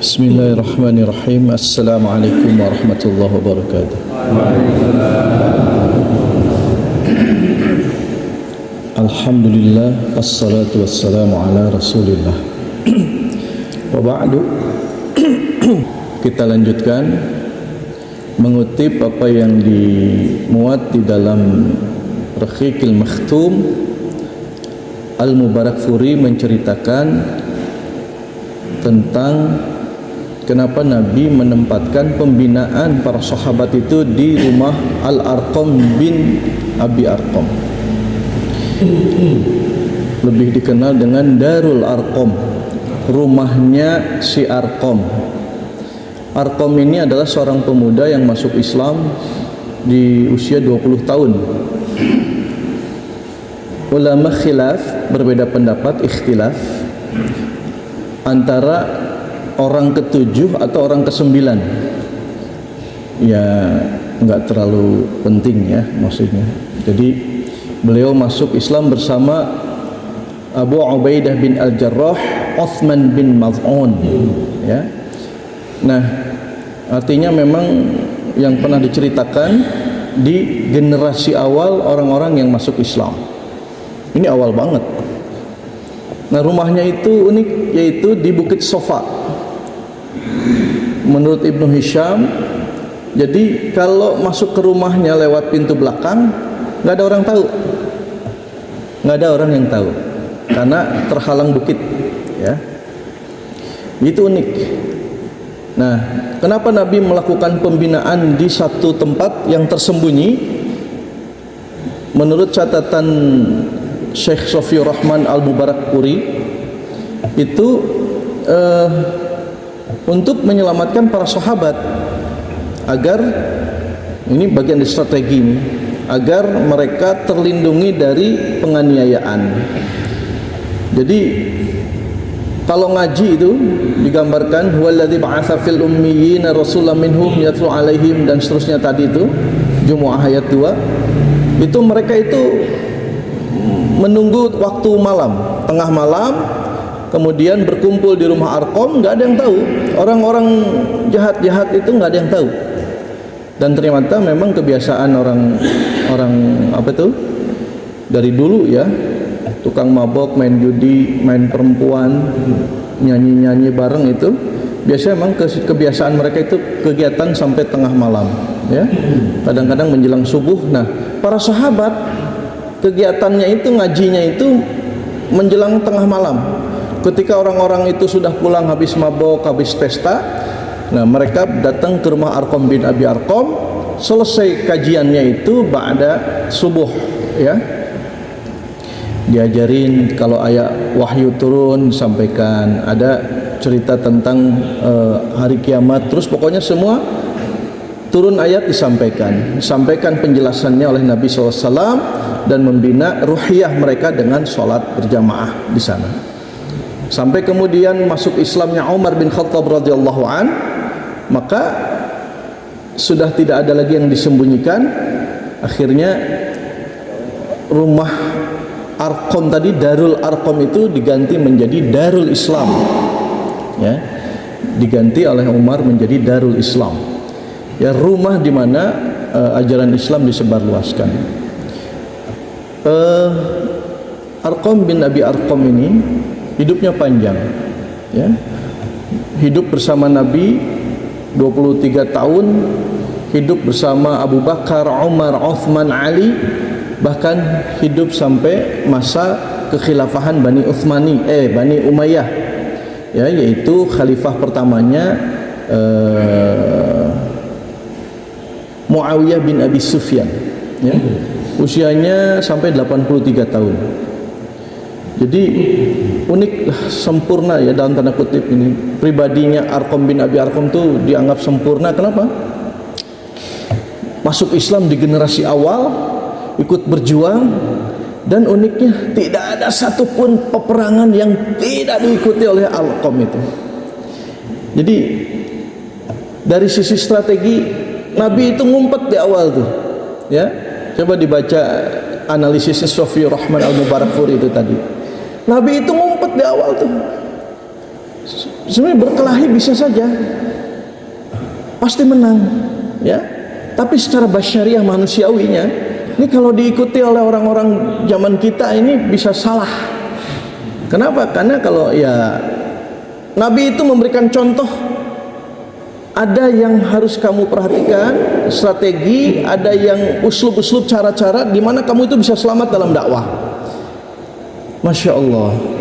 Bismillahirrahmanirrahim. Assalamualaikum warahmatullahi wabarakatuh. Alhamdulillah, wassalatu wassalamu ala rasulillah. Wa ba'du. Kita lanjutkan mengutip apa yang dimuat di dalam Rahiqil Makhtum. Al-Mubarakfuri menceritakan tentang kenapa Nabi menempatkan pembinaan para sahabat itu di rumah Al-Arqam bin Abi Arqam, lebih dikenal dengan Darul Arqam, rumahnya si Arqam. Arqam ini adalah seorang pemuda yang masuk Islam di usia 20 tahun. Ulama khilaf, berbeda pendapat, ikhtilaf antara orang ke-7 atau orang ke-9. Ya enggak terlalu penting ya maksudnya. Jadi beliau masuk Islam bersama Abu Ubaidah bin Al-Jarrah, Uthman bin Maz'un ya. Nah, artinya memang yang pernah diceritakan di generasi awal orang-orang yang masuk Islam. Ini awal banget. Nah, rumahnya itu unik, yaitu di Bukit Sofa. Menurut Ibnu Hisham, jadi kalau masuk ke rumahnya lewat pintu belakang, nggak ada orang tahu, nggak ada orang yang tahu, karena terhalang bukit, ya. Itu unik. Nah, kenapa Nabi melakukan pembinaan di satu tempat yang tersembunyi? Menurut catatan Syekh Sofiur Rahman Al-Mubarakfuri, itu untuk menyelamatkan para sahabat, agar ini bagian dari strategi ini, agar mereka terlindungi dari penganiayaan. Jadi kalau ngaji itu digambarkan huwallazi ba'atsa fil ummiyina rasulan minhum yatlu alaihim dan seterusnya tadi itu Jumu'ah ayat 2, itu mereka itu menunggu waktu malam, tengah malam, kemudian berkumpul di rumah Arqam. Nggak ada yang tahu, orang-orang jahat-jahat itu nggak ada yang tahu. Dan ternyata memang kebiasaan orang apa itu dari dulu ya, tukang mabok, main judi, main perempuan, nyanyi-nyanyi bareng, itu biasanya memang kebiasaan mereka itu kegiatan sampai tengah malam ya, kadang-kadang menjelang subuh. Nah, para sahabat kegiatannya itu, ngajinya itu menjelang tengah malam, ketika orang-orang itu sudah pulang habis mabok, habis pesta. Nah, mereka datang ke rumah Arqam bin Abi Arqam, selesai kajiannya itu ba'da subuh ya, diajarin kalau ayat wahyu turun sampaikan, ada cerita tentang hari kiamat, terus pokoknya semua turun ayat disampaikan penjelasannya oleh Nabi SAW, dan membina ruhiyah mereka dengan sholat berjamaah di sana. Sampai kemudian masuk Islamnya Umar bin Khattab radhiyallahu an, maka sudah tidak ada lagi yang disembunyikan. Akhirnya rumah Arqam tadi, Darul Arqam itu diganti menjadi Darul Islam ya, diganti oleh Umar menjadi Darul Islam ya, rumah di mana ajaran Islam disebarluaskan. Arqam bin Abi Arqam ini hidupnya panjang ya, hidup bersama Nabi 23 tahun, hidup bersama Abu Bakar, Umar, Uthman, Ali, bahkan hidup sampai masa kekhilafahan Bani Umayyah ya, yaitu khalifah pertamanya Muawiyah bin Abi Sufyan ya. Usianya sampai 83 tahun. Jadi unik, sempurna ya dalam tanda kutip ini. Pribadinya Arqam bin Abi Arqam itu dianggap sempurna. Kenapa? Masuk Islam di generasi awal, ikut berjuang, dan uniknya tidak ada satupun peperangan yang tidak diikuti oleh Arqam itu. Jadi dari sisi strategi, Nabi itu ngumpet di awal tuh ya. Coba dibaca analisisnya Sofiur Rahman Al-Mubarakfuri itu tadi. Nabi itu ngumpet di awal tuh. Sebenarnya berkelahi bisa saja, pasti menang, ya. Tapi secara basyariah manusiawinya, ini kalau diikuti oleh orang-orang zaman kita ini bisa salah. Kenapa? Karena kalau ya Nabi itu memberikan contoh, ada yang harus kamu perhatikan strategi, ada yang uslub-uslub, cara-cara di mana kamu itu bisa selamat dalam dakwah. Masya Allah.